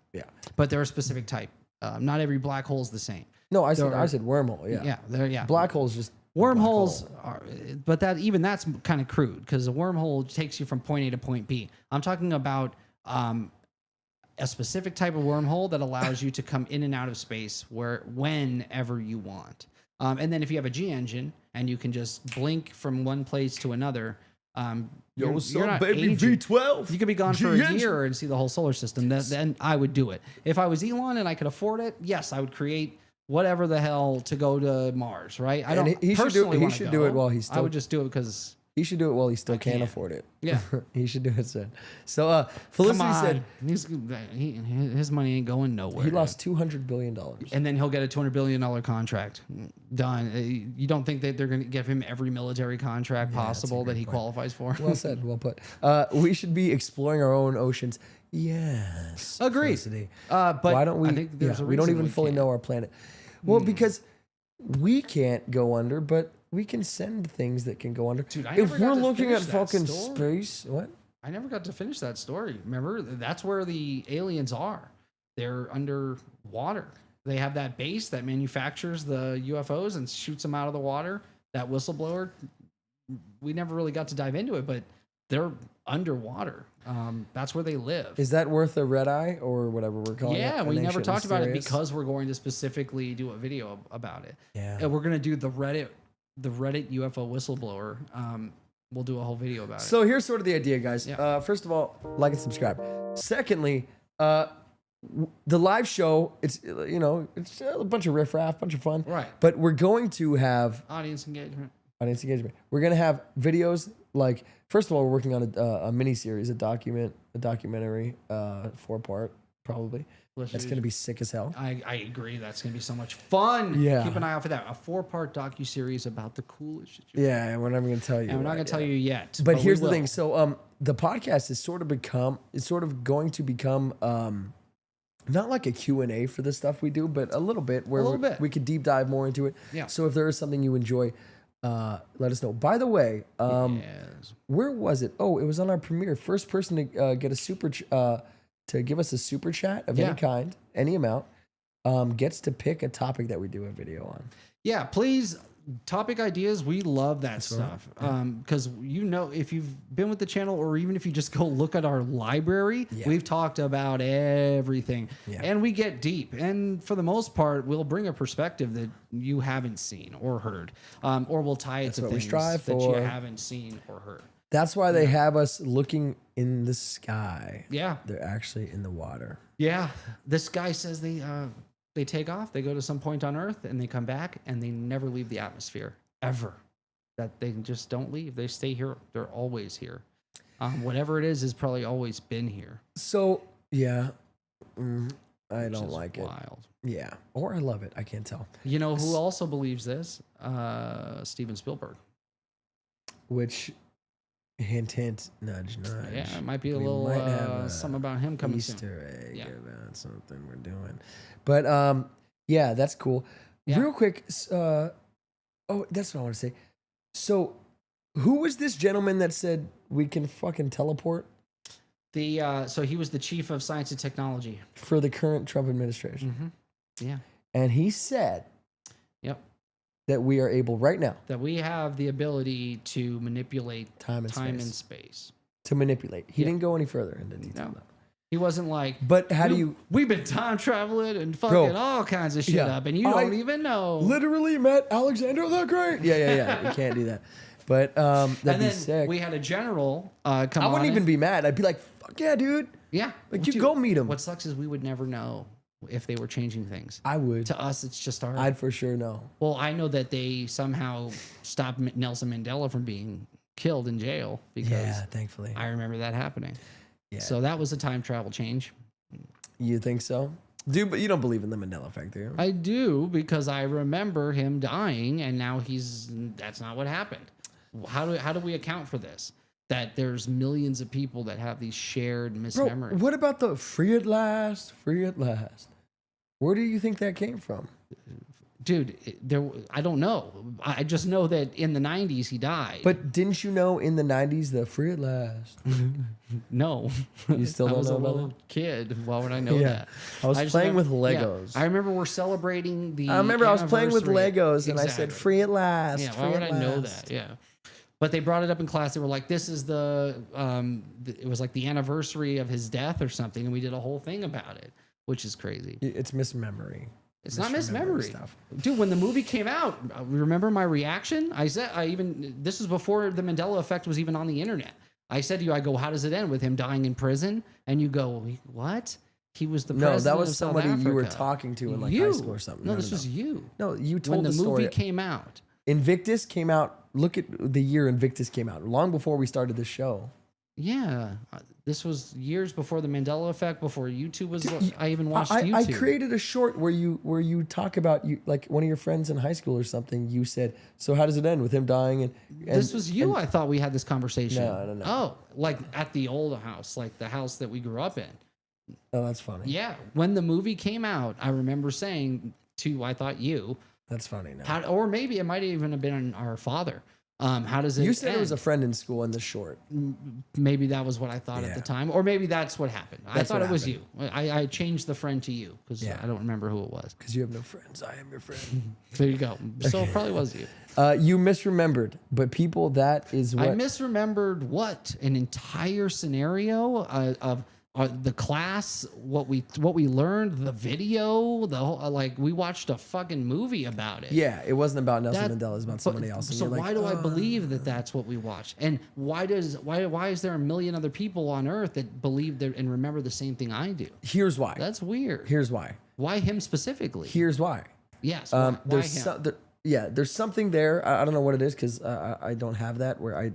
But they're a specific type. Not every black hole is the same. No, I said wormhole. Yeah. Yeah. Black holes just. Wormholes are, but that's kind of crude because a wormhole takes you from point A to point B. I'm talking about a specific type of wormhole that allows you to come in and out of space whenever you want. And then if you have a G engine and you can just blink from one place to another, Yo, you're not baby, aging. V12. You could be gone for a year and see the whole solar system. Then I would do it. If I was Elon and I could afford it, yes, I would create whatever the hell to go to Mars, right? I don't personally want to go. He should do it while he's still. I would just do it because he should do it while he still can't afford it. Yeah, he should do it soon. So Felicity said his money ain't going nowhere. He lost $200 billion, and then he'll get a $200 billion contract. Done. You don't think that they're going to give him every military contract possible that he qualifies for? Well said. Well put. We should be exploring our own oceans. Yes. Agreed. But why don't we? I think there's a we don't reason even fully know our planet. Well, because we can't go under, but we can send things that can go under. Dude, if we're looking at fucking space, what? I never got to finish that story. Remember, that's where the aliens are. They're underwater. They have that base that manufactures the UFOs and shoots them out of the water. That whistleblower. We never really got to dive into it, but they're underwater. That's where they live. Is that worth a red eye or whatever we're calling it? Yeah, we never talked about it because we're going to specifically do a video about it. Yeah, and we're going to do the Reddit UFO whistleblower. We'll do a whole video about it. So here's sort of the idea, guys. Yeah. First of all, like and subscribe. Secondly, the live show, it's it's a bunch of riffraff, bunch of fun. Right. But we're going to have audience engagement. We're going to have videos like, first of all, we're working on a mini series, a documentary, 4-part. probably. That's going to be sick as hell. I agree. That's going to be so much fun. Yeah. Keep an eye out for that. A 4-part docuseries about the coolest shit. Yeah, we're not going to tell you. And we're not going to tell you yet. But here's the thing. So the podcast is sort of going to become not like a Q&A for the stuff we do, but a little bit where we could deep dive more into it. Yeah. So if there is something you enjoy, let us know. By the way, where was it? Oh, it was on our premiere. First person to get a to give us a super chat of any kind, any amount, gets to pick a topic that we do a video on. Yeah, please. Topic ideas. We love that stuff. Because if you've been with the channel, or even if you just go look at our library, we've talked about everything. Yeah. And we get deep. And for the most part, we'll bring a perspective that you haven't seen or heard. Or we'll tie it to things that you haven't seen or heard. That's why they have us looking in the sky. Yeah. They're actually in the water. Yeah. This guy says they take off, they go to some point on Earth, and they come back, and they never leave the atmosphere, ever. That they just don't leave. They stay here. They're always here. Whatever it is probably always been here. So, yeah. I don't like it. Wild. Yeah. Or I love it. I can't tell. You know who also believes this? Steven Spielberg. Which... Hint, hint, nudge, nudge. Yeah, it might be a little something about him coming Easter egg about something we're doing. But yeah, that's cool. Yeah. Real quick, that's what I want to say. So, who was this gentleman that said we can fucking teleport? So he was the chief of science and technology for the current Trump administration. Mm-hmm. Yeah, and he said, "Yep." That we are able right now. That we have the ability to manipulate time and space. To manipulate. He didn't go any further into detail. No. He wasn't like, but how do you... We've been time traveling and fucking all kinds of shit up, and you don't even know. Literally met Alexander the Great. Yeah. We can't do that. But that'd be sick. We had a general come on. I wouldn't even be mad. I'd be like, fuck yeah, dude. Yeah. Like, you go meet him. What sucks is we would never know if they were changing things. I would. To us, it's just our... I'd for sure know. Well, I know that they somehow stopped Nelson Mandela from being killed in jail because thankfully. I remember that happening. Yeah. So that was a time travel change. You think so? Dude, but you don't believe in the Mandela effect, do you? I do, because I remember him dying, and now that's not what happened. How do we account for this? That there's millions of people that have these shared mismemories. What about the free at last, free at last? Where do you think that came from? Dude, I don't know. I just know that in the 90s he died. But didn't you know in the 90s the free at last? No. You still don't know about it? I was a little kid. Why would I know that? I was playing with Legos. Yeah. I remember we're celebrating the I was playing with Legos and I said free at last. Yeah, why would I know that? Yeah. But they brought it up in class. They were like, this is it was like the anniversary of his death or something. And we did a whole thing about it, which is crazy. It's mismemory. It's not mismemory stuff. Dude, when the movie came out, remember my reaction? This was before the Mandela effect was even on the internet. I said to you, I go, how does it end with him dying in prison? And you go, what? He was the president of South Africa. No, that was somebody you were talking to in like high school or something. No, this was you. No, you told the story. When the movie came out. Invictus came out. Look at the year Invictus came out, long before we started this show. Yeah, this was years before the Mandela effect, before YouTube was. I even watched YouTube. I created a short where you talk about like one of your friends in high school or something. You said, "So how does it end with him dying?" And this was you. I thought we had this conversation. No. Oh, like at the old house, like the house that we grew up in. Oh, that's funny. Yeah, when the movie came out, I remember saying to I thought you. That's funny. Now. Or maybe it might even have been our father. How does it? You said end? It was a friend in school in the short. Maybe that was what I thought at the time, or maybe that's what happened. I thought it was you. I changed the friend to you because I don't remember who it was. Because you have no friends. I am your friend. There you go. So it probably was you. You misremembered, but people, that is what I misremembered. What an entire scenario of. The class, what we learned, the video, the whole, we watched a fucking movie about it. Yeah, it wasn't about Nelson Mandela, it was about somebody else. So why do I believe that that's what we watched? And why is there a million other people on Earth that believe and remember the same thing I do? Here's why. That's weird. Here's why. Why him specifically? Here's why. Yes. Why him? There's something there. I don't know what it is because I don't have that where I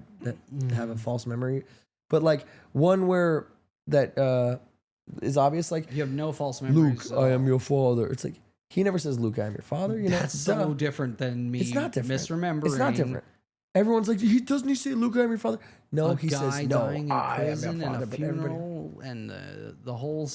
have a false memory, but like one where. That is obvious. Like, you have no false memories. Luke, I am your father. It's like, he never says, Luke, I am your father. You know, That's so different than me. It's not different. Misremembering. It's not different. Everyone's like, doesn't he say, Luke, I am your father? No, he says, no, dying in I am your prison father. and a But funeral and the whole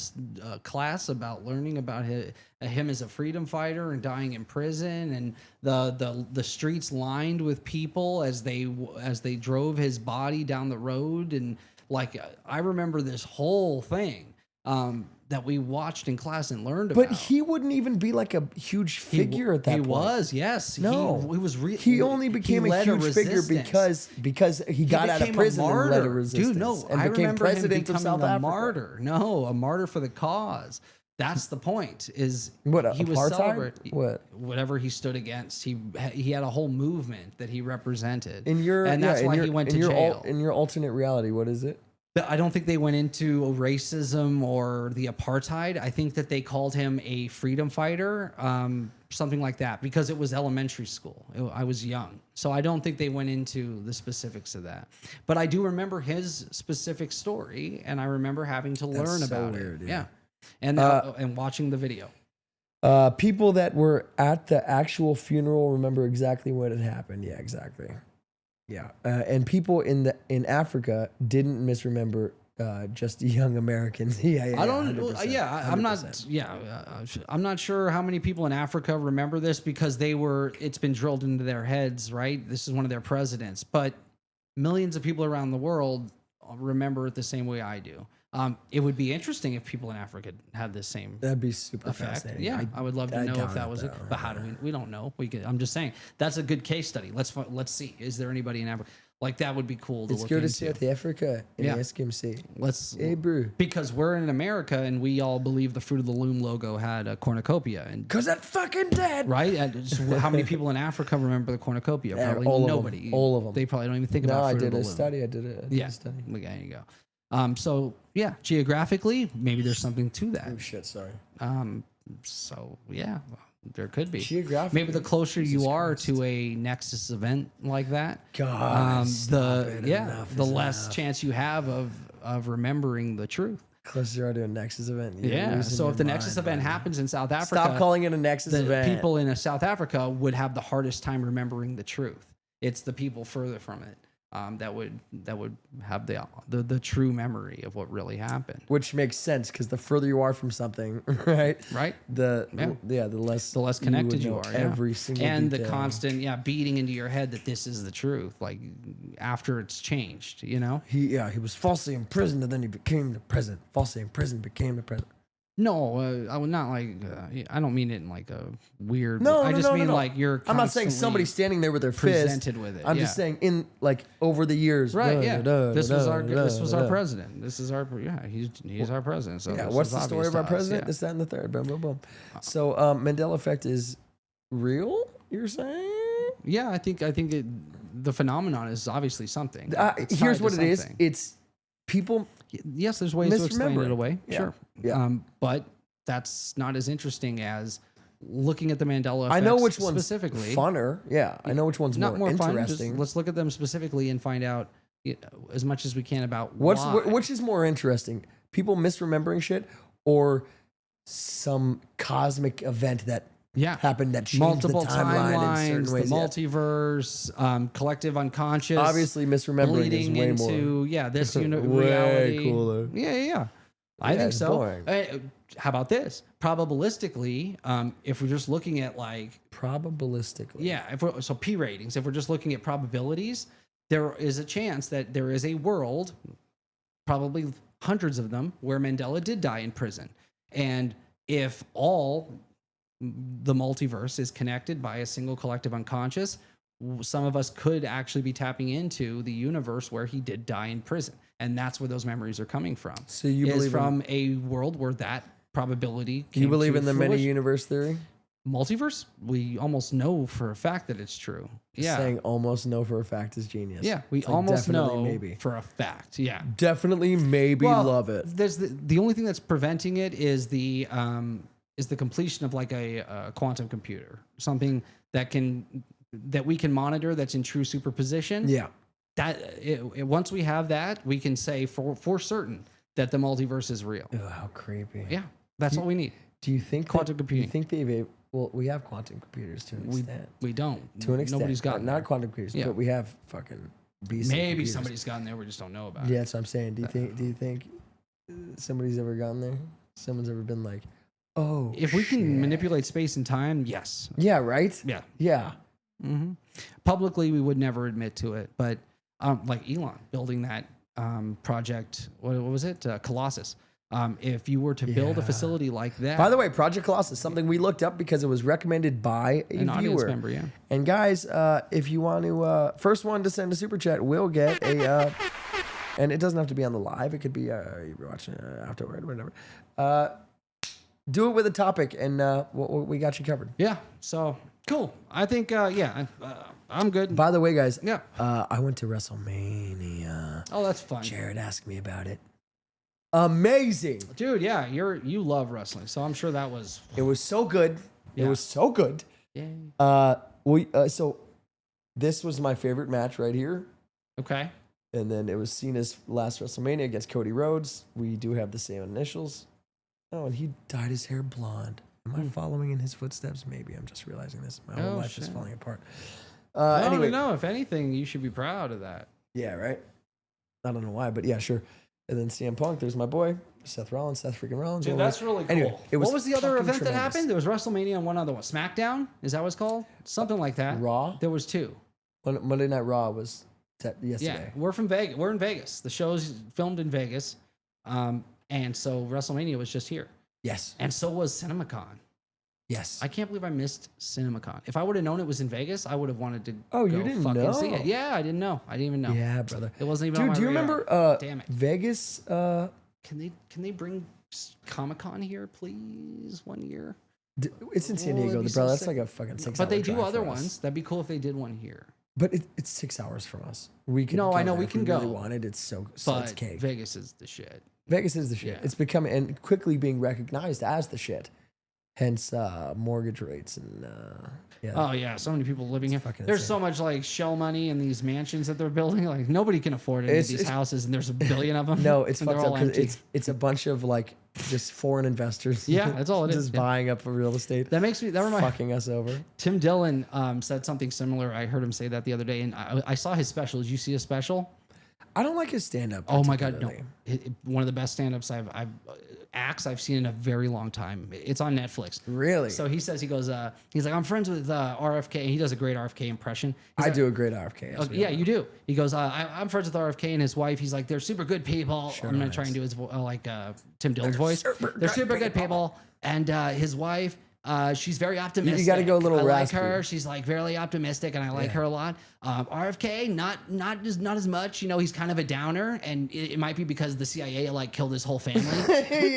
class about learning about him as a freedom fighter and dying in prison, and the streets lined with people as they drove his body down the road, and like I remember this whole thing that we watched in class and learned about. But he wouldn't even be like a huge figure at that point. He was, yes. No, he was. He only became a huge figure because he got out of prison and led a resistance. Dude, no, and I became remember president him of South becoming a Africa. martyr. No, a martyr for the cause. That's the point. Is what he was apartheid? celebrating? What? Whatever he stood against, he had a whole movement that he represented. And that's why he went to jail. In your alternate reality, what is it? I don't think they went into racism or the apartheid. I think that they called him a freedom fighter, something like that, because it was elementary school. I was young. So I don't think they went into the specifics of that. But I do remember his specific story, and I remember having to learn about it. Yeah. And watching the video. People that were at the actual funeral remember exactly what had happened. Yeah, exactly. Yeah, and people in Africa didn't misremember just young Americans. I don't. 100%, Yeah, I'm not. Yeah, I'm not sure how many people in Africa remember this because it's been drilled into their heads, right? This is one of their presidents, but millions of people around the world remember it the same way I do. It would be interesting if people in Africa had the same. That'd be super effect. fascinating. Yeah, I would love to know if that was it. But how do we don't know. I'm just saying that's a good case study. Let's see. Is there anybody in Africa? Like, that would be cool to look into. It's good to see Africa in the SKMC. Hey, bro. Because we're in America and we all believe the Fruit of the Loom logo had a cornucopia. Because that fucking dead. Right? And how many people in Africa remember the cornucopia? Probably nobody. All of them. They probably don't even think about Fruit of the Loom. I did a study. There you go. So yeah, geographically, maybe there's something to that. Oh shit, sorry. So yeah, there could be. Geographically, maybe the closer you are to a Nexus event like that, the less chance you have of remembering the truth. Closer you are to a Nexus event. Yeah. So if the Nexus event happens in South Africa, stop calling it a Nexus event. People in South Africa would have the hardest time remembering the truth. It's the people further from it. That would have the true memory of what really happened. Which makes sense because the further you are from something, right? Right. The less connected you are. Every single and detail. the constant beating into your head that this is the truth. Like after it's changed, you know. He was falsely imprisoned and then he became the president. Falsely imprisoned, became the president. No, I would not like. I don't mean it in like a weird. No, I just mean like you're. I'm not saying somebody standing there with their presented fist. with it. I'm just saying in like over the years. Right. This was our president. This is our he's our president. So what's the story of our president? This, that, and the third. Boom, boom, boom. So Mandela effect is real. You're saying? Yeah, I think the phenomenon is obviously something. Here's what it is. It's people. Yes, there's ways to explain it away. Yeah. Sure. Yeah. But that's not as interesting as looking at the Mandela effect. I know which one's specifically funner. Yeah, I know which one's more interesting. Fun. Let's look at them specifically and find out as much as we can about which is more interesting. People misremembering shit or some cosmic event that happened that changed multiple the timeline in certain ways. The multiverse, collective unconscious. Obviously, misremembering is way into, more. This way reality. Cooler. Yeah. I think so. Boring. How about this? Probabilistically, if we're just looking at like probabilistically, so P ratings. If we're just looking at probabilities, there is a chance that there is a world, probably hundreds of them, where Mandela did die in prison, and if all the multiverse is connected by a single collective unconscious, some of us could actually be tapping into the universe where he did die in prison. And that's where those memories are coming from. So you believe from a world where that probability came you believe to in the fruition. many universe theory? Multiverse? We almost know for a fact that it's true. Yeah. Saying almost know for a fact is genius. Yeah, we almost know for a fact. Yeah. Definitely maybe love it. There's the only thing that's preventing it is the completion of like a quantum computer, something that we can monitor that's in true superposition. Yeah. Once we have that, we can say for certain that the multiverse is real. Oh, how creepy. Yeah, that's all we need. Do you think Quantum computing. Do you think well, we have quantum computers to an extent. We don't. To an extent. Nobody's got not quantum computers, but we have fucking beasts. Maybe somebody's gotten there. We just don't know about it. Yeah, that's what I'm saying. Do you think somebody's ever gone there? Someone's ever been like, oh, if we can manipulate space and time, yes. Yeah, right? Yeah. Yeah. Mm-hmm. Publicly, we would never admit to it, but like Elon building that project, what was it? Colossus. If you were to build a facility like that. By the way, Project Colossus, something we looked up because it was recommended by a an audience viewer. member, yeah. And guys, if you want to, first one to send a super chat will get a, and it doesn't have to be on the live. It could be you're watching afterward, whatever. Do it with a topic, and we got you covered. Yeah. So cool. I think I'm good. By the way, guys, Yeah. I went to WrestleMania. Oh, that's fun. Jared asked me about it. Amazing. Dude, yeah, you love wrestling, so I'm sure that was. It was so good. Yeah. It was so good. Yeah. So this was my favorite match right here. Okay. And then it was Cena's last WrestleMania against Cody Rhodes. We do have the same initials. Oh, and he dyed his hair blonde. Am I following in his footsteps? Maybe. I'm just realizing this. My whole life is falling apart. Anyway, no, if anything, you should be proud of that. yeah, right? I don't know why, but yeah, sure. And then CM Punk, there's my boy, Seth freaking Rollins. Dude, that's really cool. Anyway, what was the other fucking event that tremendous. happened? There was WrestleMania and one other one. SmackDown? Is that what it's called? Something like that. Raw? There was two. Monday Night Raw was yesterday. Yeah, we're from Vegas. We're in Vegas. The show's filmed in Vegas. And so WrestleMania was just here. Yes. And so was CinemaCon. Yes. I can't believe I missed CinemaCon. If I would have known it was in Vegas, I would have wanted to Oh, go you didn't fucking see know? it. Yeah, I didn't know. I didn't even know. Yeah, brother. It wasn't even on Dude, my do you radar. remember Damn it. Vegas? Can they bring Comic-Con here, please, one year? It's in San Oh, that'd Diego, be bro. so That's sick. like a fucking 6 But hour they do drive other for us. ones. That'd be cool if they did one here. But it's 6 hours from us. We can. No, I know go we if can really go. wanted. It's so But it's cake. Vegas is the shit. Vegas is the shit. Yeah. It's becoming and quickly being recognized as the shit. Hence, mortgage rates and yeah. Oh yeah, so many people living here. fucking There's insane. so much like shell money in these mansions that they're building. Like nobody can afford any of these houses, and there's a billion of them. No, it's and they're fucked up all because empty. it's a bunch of like just foreign investors. Yeah, that's all it is. Just Yeah. buying up for real estate. That reminds fucking us over. Tim Dillon said something similar. I heard him say that the other day, and I saw his special. Did you see his special? I don't like his stand up. Oh my god, no! One of the best stand-ups acts I've seen in a very long time. It's on Netflix. Really? So he says he's like I'm friends with RFK. He does a great RFK impression. He's I like, do a great RFK. Oh, yeah, you do. He goes, I'm friends with RFK and his wife. He's like, they're super good people. I'm gonna try and do his Tim Dillon's voice. They're super good people. And his wife, she's very optimistic. You got to go a little I raspy. like her. She's like very optimistic, and I like her a lot. RFK, not as much. You know, he's kind of a downer, and it might be because the CIA like killed his whole family.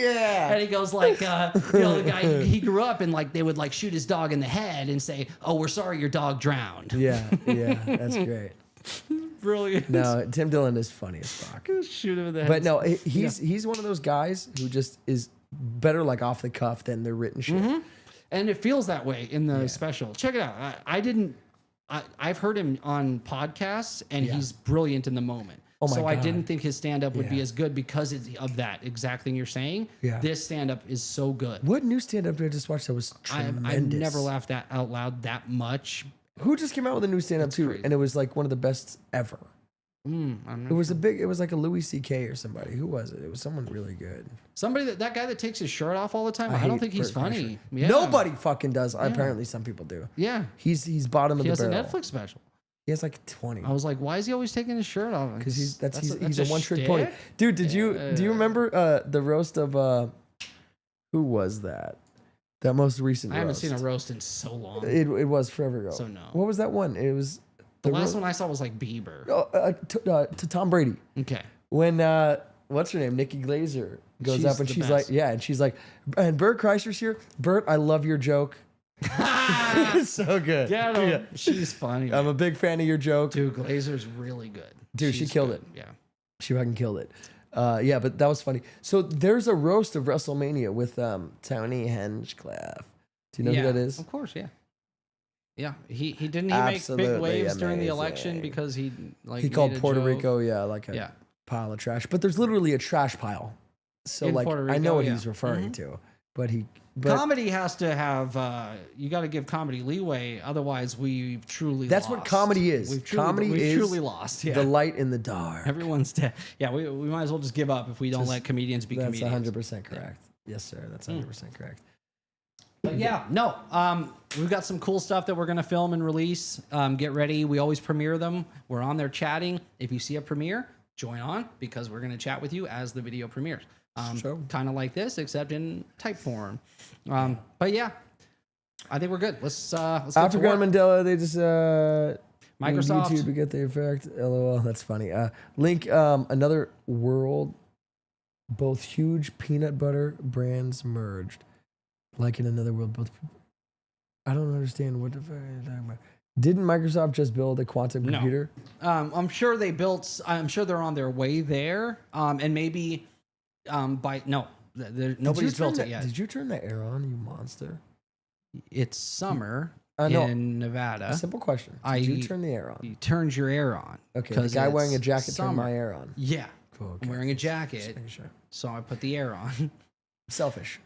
Yeah. And he goes like, the guy he grew up and like they would like shoot his dog in the head and say, "Oh, we're sorry, your dog drowned." Yeah, that's great. Brilliant. No, Tim Dillon is funny as fuck. Shoot him in the head. But no, he's one of those guys who just is better like off the cuff than the written shit. Mm-hmm. And it feels that way in the special. Check it out. I've heard him on podcasts, and he's brilliant in the moment. Oh my so I God. didn't think his stand-up would be as good because of that exact thing you're saying. Yeah. This stand-up is so good. What new stand-up did I just watch that was tremendous? I've never laughed that out loud that much. Who just came out with a new stand-up too, crazy. and it was like one of the best ever. I'm not It was it was like a Louis C.K. or somebody. Who was it? It was someone really good. Somebody that guy that takes his shirt off all the time. I don't hate think he's Bert funny. Kreischer. Yeah. Nobody fucking does. Apparently, some people do. Yeah. He's bottom of He the has a barrel. Netflix special. He has like 20. I was like, why is he always taking his shirt off? Because he's That's a one-trick pony. shtick? Dude, do you remember the roast of who was that? That most recent I haven't roast. seen a roast in so long. It was forever ago. So no. What was that one? It was The last one I saw was like Bieber. to Tom Brady. Okay. When what's her name? Nikki Glazer goes She's up and the she's best. like, yeah, and she's like, and Bert Kreischer's here. Bert, I love your joke. It's so good. Yeah, she's funny. I'm a big fan of your joke. Dude, Glazer's really good. Dude, she She's killed good. it. Yeah. She fucking killed it. Yeah, but that was funny. So there's a roast of WrestleMania with Tony Hinchcliffe. Do you know who that is? Of course, yeah. Yeah, he didn't make Absolutely big waves during the amazing. election because he He called made a Puerto joke. Rico, like a pile of trash. But there's literally a trash pile So In like, Puerto I know Rico, what yeah. he's referring to, but Comedy has to have, you got to give comedy leeway. Otherwise, we've truly that's lost. what comedy is. We've Comedy is truly lost. Yeah. the light in the dark. Everyone's dead. Yeah, we might as well just give up if we don't let comedians be That's comedians. 100% correct. Yes, sir. That's 100% correct. But yeah, no, we've got some cool stuff that we're going to film and release. Get ready. We always premiere them. We're on there chatting. If you see a premiere, join on because we're going to chat with you as the video premieres. Kind of like this, except in type form. But yeah, I think we're good. Let's After get to work. Mandela, they just Microsoft. YouTube to get the effect. LOL. That's funny. Link another world. Both huge peanut butter brands merged. Like in another world, both. I don't understand what the fuck are you talking about. Didn't Microsoft just build a quantum computer? I'm sure they built. I'm sure they're on their way there. And maybe nobody's built it yet. Did you turn the air on, you monster? It's summer No. in Nevada. A simple question. Did you turn the air on? You turned your air on. Okay. The guy wearing a jacket turned summer. my air on. Yeah. Cool. Okay. I'm wearing a jacket, Just making sure. so I put the air on. Selfish.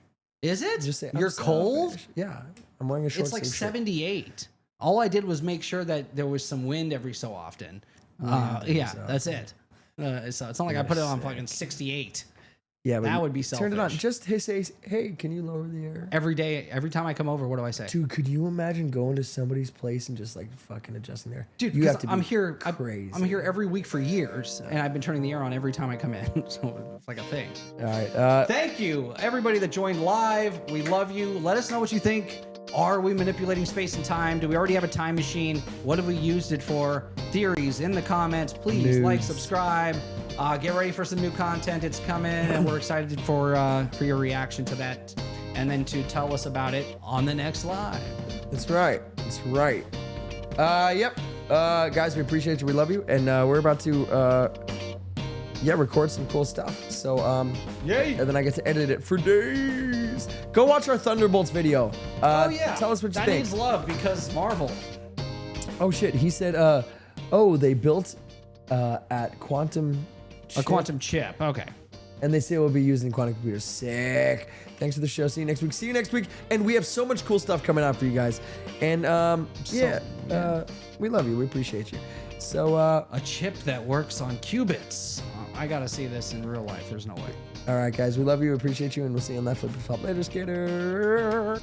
Is it? Just say, You're I'm cold? selfish. Yeah. I'm wearing a short It's like sleeve shirt. 78. All I did was make sure that there was some wind every so often. That's it. So it's not like I put it on fucking 68. Yeah, but That you would be Turn it on. selfish. Just say, hey, can you lower the air? Every day, every time I come over, what do I say? Dude, could you imagine going to somebody's place and just like fucking adjusting there? Dude, you have to. I'm be here. Crazy. I'm here every week for years, and I've been turning the air on every time I come in. So it's like a thing. All right. Thank you, everybody that joined live. We love you. Let us know what you think. Are we manipulating space and time? Do we already have a time machine? What have we used it for? Theories in the comments. Please like, subscribe. Get ready for some new content. It's coming, and we're excited for your reaction to that, and then to tell us about it on the next live. That's right. That's right. Yep. Guys, we appreciate you. We love you, and we're about to record some cool stuff. So Yay! And then I get to edit it for days. Go watch our Thunderbolts video. Oh yeah. Tell us what you that think. needs love because Marvel. Oh shit. He said, they built at quantum. A quantum chip. Okay. And they say we'll be using quantum computers. Sick. Thanks for the show. See you next week. See you next week. And we have so much cool stuff coming out for you guys. And we love you. We appreciate you. So a chip that works on qubits. I gotta see this in real life. There's no way. all right, guys. We love you. Appreciate you. And we'll see you on that flip flop later, skater.